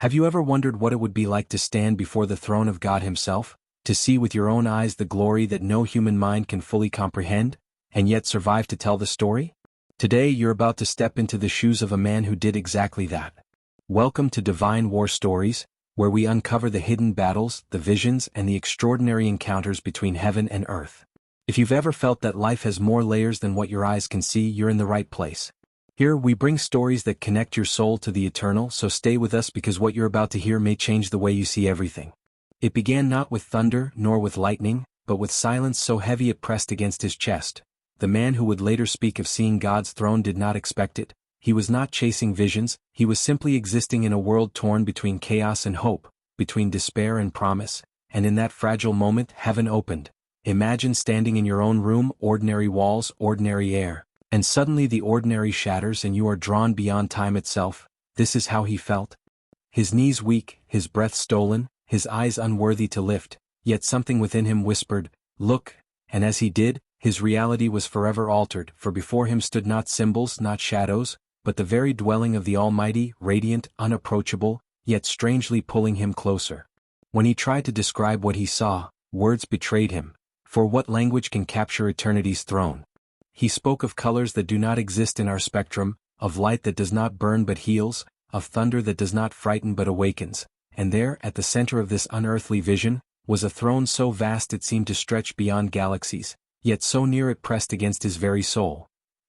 Have you ever wondered what it would be like to stand before the throne of God Himself, to see with your own eyes the glory that no human mind can fully comprehend, and yet survive to tell the story? Today you're about to step into the shoes of a man who did exactly that. Welcome to Divine War Stories, where we uncover the hidden battles, the visions, and the extraordinary encounters between heaven and earth. If you've ever felt that life has more layers than what your eyes can see, you're in the right place. Here we bring stories that connect your soul to the eternal, so stay with us because what you're about to hear may change the way you see everything. It began not with thunder nor with lightning, but with silence so heavy it pressed against his chest. The man who would later speak of seeing God's throne did not expect it. He was not chasing visions, he was simply existing in a world torn between chaos and hope, between despair and promise, and in that fragile moment heaven opened. Imagine standing in your own room, ordinary walls, ordinary air, and suddenly the ordinary shatters and you are drawn beyond time itself. This is how he felt. His knees weak, his breath stolen, his eyes unworthy to lift, yet something within him whispered, "Look," and as he did, his reality was forever altered, for before him stood not symbols, not shadows, but the very dwelling of the Almighty, radiant, unapproachable, yet strangely pulling him closer. When he tried to describe what he saw, words betrayed him, for what language can capture eternity's throne? He spoke of colors that do not exist in our spectrum, of light that does not burn but heals, of thunder that does not frighten but awakens, and there, at the center of this unearthly vision, was a throne so vast it seemed to stretch beyond galaxies, yet so near it pressed against his very soul.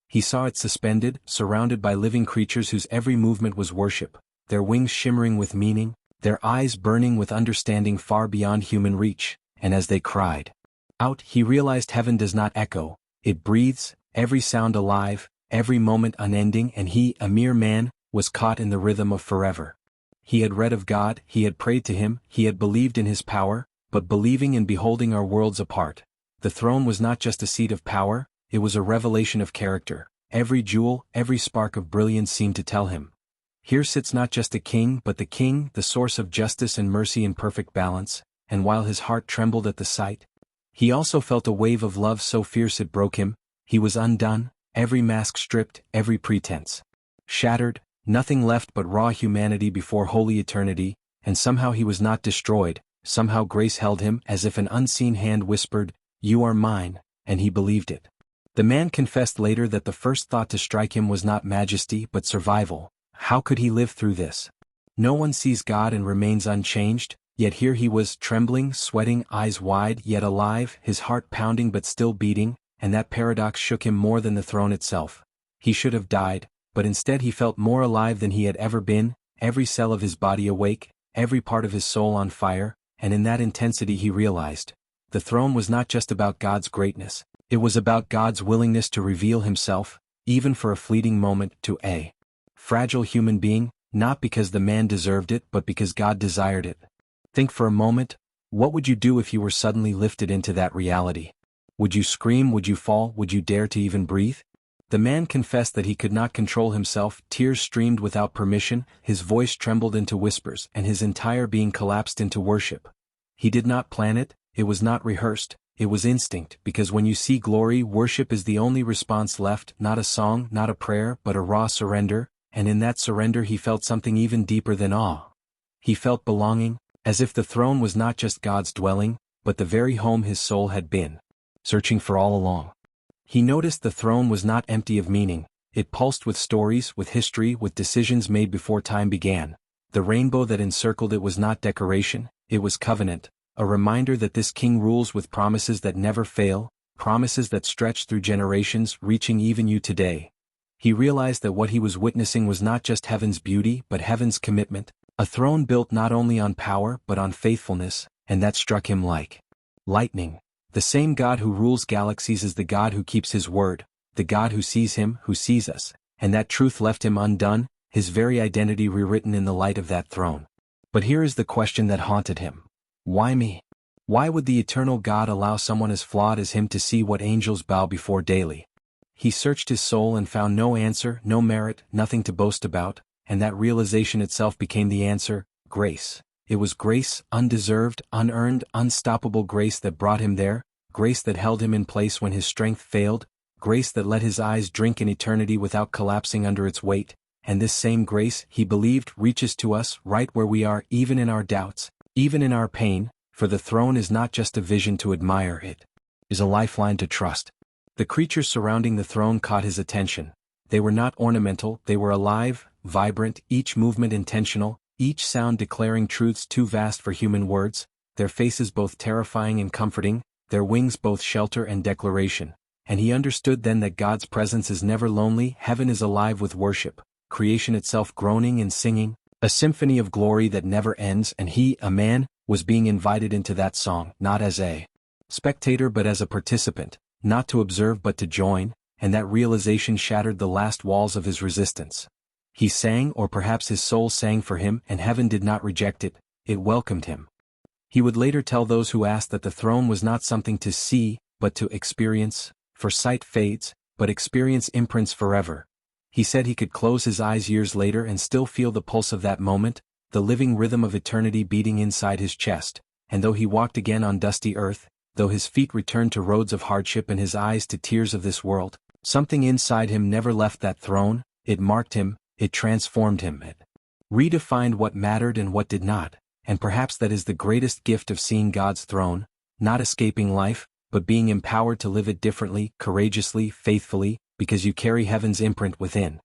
He saw it suspended, surrounded by living creatures whose every movement was worship, their wings shimmering with meaning, their eyes burning with understanding far beyond human reach, and as they cried out, he realized heaven does not echo, it breathes, every sound alive, every moment unending, and he, a mere man, was caught in the rhythm of forever. He had read of God, he had prayed to him, he had believed in his power, but believing and beholding are worlds apart. The throne was not just a seat of power, it was a revelation of character. Every jewel, every spark of brilliance seemed to tell him, here sits not just a king, but the king, the source of justice and mercy in perfect balance, and while his heart trembled at the sight, he also felt a wave of love so fierce it broke him. He was undone, every mask stripped, every pretense shattered, nothing left but raw humanity before holy eternity, and somehow he was not destroyed, somehow grace held him as if an unseen hand whispered, "You are mine," and he believed it. The man confessed later that the first thought to strike him was not majesty but survival. How could he live through this? No one sees God and remains unchanged, yet here he was, trembling, sweating, eyes wide yet alive, his heart pounding but still beating, and that paradox shook him more than the throne itself. He should have died, but instead he felt more alive than he had ever been, every cell of his body awake, every part of his soul on fire, and in that intensity he realized, the throne was not just about God's greatness, it was about God's willingness to reveal himself, even for a fleeting moment, to a fragile human being, not because the man deserved it but because God desired it. Think for a moment, what would you do if you were suddenly lifted into that reality? Would you scream, would you fall, would you dare to even breathe? The man confessed that he could not control himself, tears streamed without permission, his voice trembled into whispers, and his entire being collapsed into worship. He did not plan it, it was not rehearsed, it was instinct, because when you see glory, worship is the only response left, not a song, not a prayer, but a raw surrender, and in that surrender he felt something even deeper than awe. He felt belonging, as if the throne was not just God's dwelling, but the very home his soul had been searching for all along. He noticed the throne was not empty of meaning, it pulsed with stories, with history, with decisions made before time began. The rainbow that encircled it was not decoration, it was covenant, a reminder that this king rules with promises that never fail, promises that stretch through generations, reaching even you today. He realized that what he was witnessing was not just heaven's beauty but heaven's commitment, a throne built not only on power but on faithfulness, and that struck him like lightning. The same God who rules galaxies is the God who keeps his word, the God who sees him, who sees us, and that truth left him undone, his very identity rewritten in the light of that throne. But here is the question that haunted him. Why me? Why would the eternal God allow someone as flawed as him to see what angels bow before daily? He searched his soul and found no answer, no merit, nothing to boast about, and that realization itself became the answer: grace. It was grace, undeserved, unearned, unstoppable grace that brought him there, grace that held him in place when his strength failed, grace that let his eyes drink in eternity without collapsing under its weight, and this same grace, he believed, reaches to us right where we are, even in our doubts, even in our pain, for the throne is not just a vision to admire, it is a lifeline to trust. The creatures surrounding the throne caught his attention. They were not ornamental, they were alive, vibrant, each movement intentional, each sound declaring truths too vast for human words, their faces both terrifying and comforting, their wings both shelter and declaration. And he understood then that God's presence is never lonely, heaven is alive with worship, creation itself groaning and singing, a symphony of glory that never ends, and he, a man, was being invited into that song, not as a spectator but as a participant, not to observe but to join, and that realization shattered the last walls of his resistance. He sang, or perhaps his soul sang for him, and heaven did not reject it, it welcomed him. He would later tell those who asked that the throne was not something to see, but to experience, for sight fades, but experience imprints forever. He said he could close his eyes years later and still feel the pulse of that moment, the living rhythm of eternity beating inside his chest, and though he walked again on dusty earth, though his feet returned to roads of hardship and his eyes to tears of this world, something inside him never left that throne, it marked him, it transformed him, it redefined what mattered and what did not, and perhaps that is the greatest gift of seeing God's throne, not escaping life, but being empowered to live it differently, courageously, faithfully, because you carry heaven's imprint within.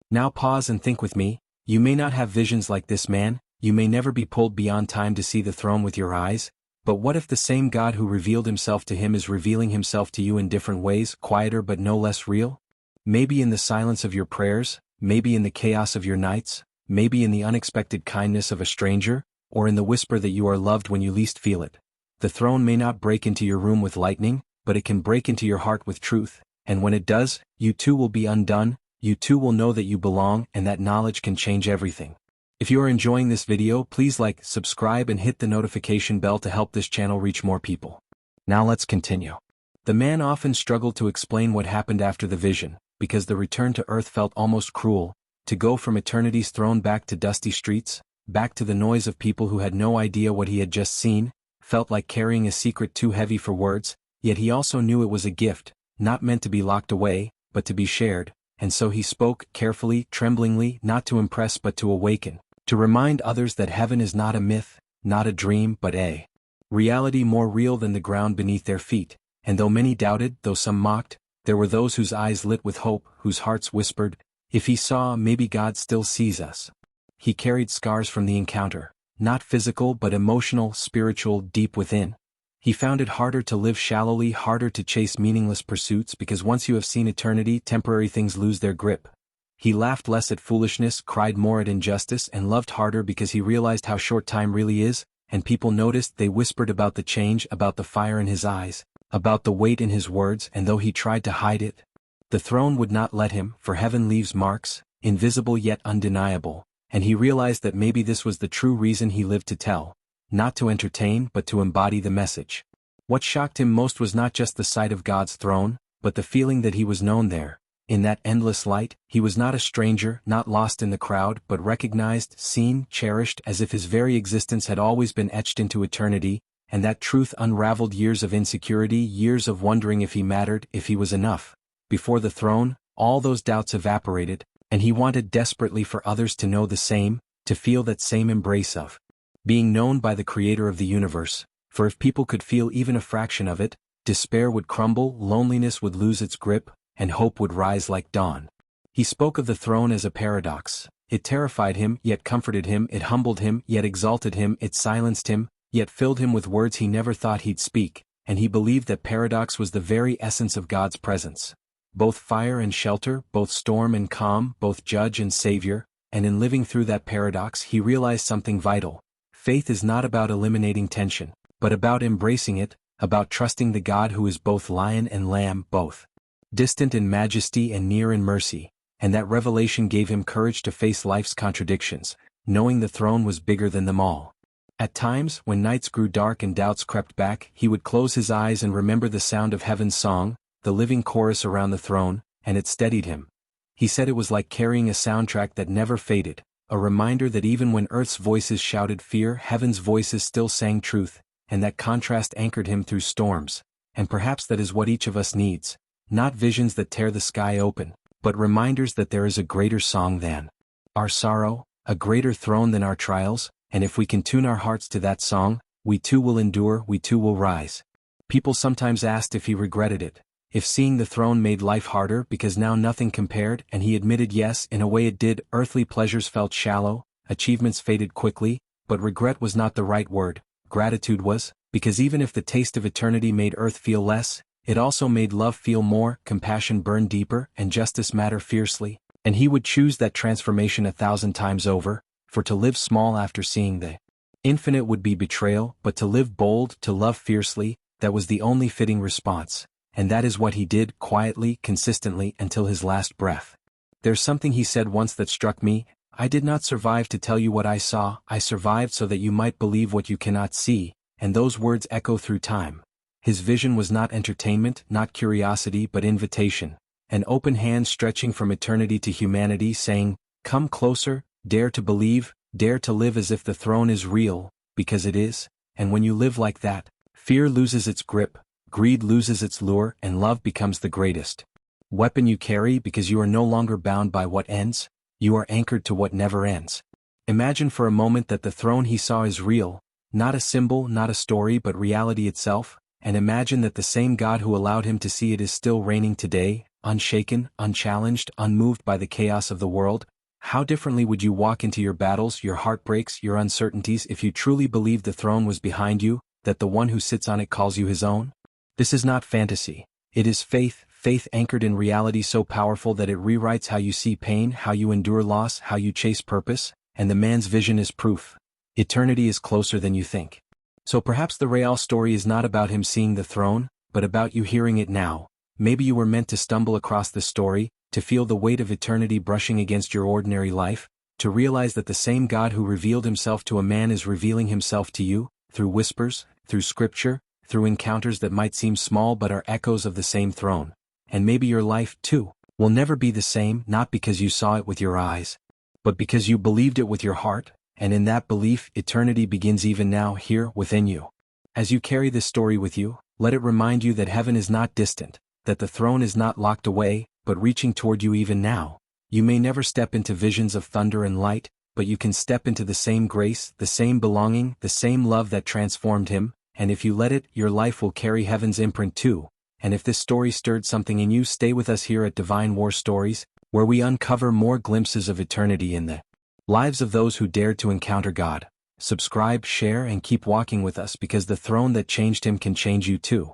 Now pause and think with me. You may not have visions like this man, you may never be pulled beyond time to see the throne with your eyes, but what if the same God who revealed himself to him is revealing himself to you in different ways, quieter but no less real? Maybe in the silence of your prayers, maybe in the chaos of your nights, maybe in the unexpected kindness of a stranger, or in the whisper that you are loved when you least feel it. The throne may not break into your room with lightning, but it can break into your heart with truth, and when it does, you too will be undone, you too will know that you belong, and that knowledge can change everything. If you are enjoying this video, please like, subscribe and hit the notification bell to help this channel reach more people. Now let's continue. The man often struggled to explain what happened after the vision, because the return to earth felt almost cruel, to go from eternity's throne back to dusty streets, back to the noise of people who had no idea what he had just seen, felt like carrying a secret too heavy for words, yet he also knew it was a gift, not meant to be locked away, but to be shared, and so he spoke, carefully, tremblingly, not to impress but to awaken, to remind others that heaven is not a myth, not a dream but a reality more real than the ground beneath their feet, and though many doubted, though some mocked, there were those whose eyes lit with hope, whose hearts whispered, if he saw, maybe God still sees us. He carried scars from the encounter, not physical but emotional, spiritual, deep within. He found it harder to live shallowly, harder to chase meaningless pursuits because once you have seen eternity, temporary things lose their grip. He laughed less at foolishness, cried more at injustice, and loved harder because he realized how short time really is, and people noticed, they whispered about the change, about the fire in his eyes, about the weight in his words, and though he tried to hide it, the throne would not let him, for heaven leaves marks, invisible yet undeniable, and he realized that maybe this was the true reason he lived to tell. Not to entertain but to embody the message. What shocked him most was not just the sight of God's throne, but the feeling that he was known there. In that endless light, he was not a stranger, not lost in the crowd, but recognized, seen, cherished, as if his very existence had always been etched into eternity, and that truth unraveled years of insecurity, years of wondering if he mattered, if he was enough. Before the throne, all those doubts evaporated, and he wanted desperately for others to know the same, to feel that same embrace of being known by the Creator of the universe, for if people could feel even a fraction of it, despair would crumble, loneliness would lose its grip, and hope would rise like dawn. He spoke of the throne as a paradox. It terrified him, yet comforted him, it humbled him, yet exalted him, it silenced him, yet filled him with words he never thought he'd speak, and he believed that paradox was the very essence of God's presence. Both fire and shelter, both storm and calm, both judge and savior, and in living through that paradox he realized something vital. Faith is not about eliminating tension, but about embracing it, about trusting the God who is both lion and lamb, both distant in majesty and near in mercy, and that revelation gave him courage to face life's contradictions, knowing the throne was bigger than them all. At times, when nights grew dark and doubts crept back, he would close his eyes and remember the sound of heaven's song, the living chorus around the throne, and it steadied him. He said it was like carrying a soundtrack that never faded, a reminder that even when earth's voices shouted fear, heaven's voices still sang truth, and that contrast anchored him through storms, and perhaps that is what each of us needs, not visions that tear the sky open, but reminders that there is a greater song than our sorrow, a greater throne than our trials, and if we can tune our hearts to that song, we too will endure, we too will rise. People sometimes asked if he regretted it, if seeing the throne made life harder because now nothing compared, and he admitted yes, in a way it did. Earthly pleasures felt shallow, achievements faded quickly, but regret was not the right word, gratitude was, because even if the taste of eternity made earth feel less, it also made love feel more, compassion burn deeper, and justice matter fiercely, and he would choose that transformation 1,000 times over, for to live small after seeing the infinite would be betrayal, but to live bold, to love fiercely, that was the only fitting response, and that is what he did, quietly, consistently, until his last breath. There's something he said once that struck me: I did not survive to tell you what I saw, I survived so that you might believe what you cannot see, and those words echo through time. His vision was not entertainment, not curiosity, but invitation, an open hand stretching from eternity to humanity saying, come closer, dare to believe, dare to live as if the throne is real, because it is, and when you live like that, fear loses its grip, greed loses its lure, and love becomes the greatest weapon you carry, because you are no longer bound by what ends, you are anchored to what never ends. Imagine for a moment that the throne he saw is real, not a symbol, not a story, but reality itself, and imagine that the same God who allowed him to see it is still reigning today, unshaken, unchallenged, unmoved by the chaos of the world. How differently would you walk into your battles, your heartbreaks, your uncertainties if you truly believed the throne was behind you, that the one who sits on it calls you his own? This is not fantasy. It is faith, faith anchored in reality so powerful that it rewrites how you see pain, how you endure loss, how you chase purpose, and the man's vision is proof. Eternity is closer than you think. So perhaps the Real story is not about him seeing the throne, but about you hearing it now. Maybe you were meant to stumble across this story, to feel the weight of eternity brushing against your ordinary life, to realize that the same God who revealed himself to a man is revealing himself to you, through whispers, through scripture, through encounters that might seem small but are echoes of the same throne. And maybe your life, too, will never be the same, not because you saw it with your eyes, but because you believed it with your heart, and in that belief, eternity begins even now, here, within you. As you carry this story with you, let it remind you that heaven is not distant, that the throne is not locked away, but reaching toward you even now. You may never step into visions of thunder and light, but you can step into the same grace, the same belonging, the same love that transformed him, and if you let it, your life will carry heaven's imprint too. And if this story stirred something in you, stay with us here at Divine War Stories, where we uncover more glimpses of eternity in the lives of those who dared to encounter God. Subscribe, share, and keep walking with us, because the throne that changed him can change you too.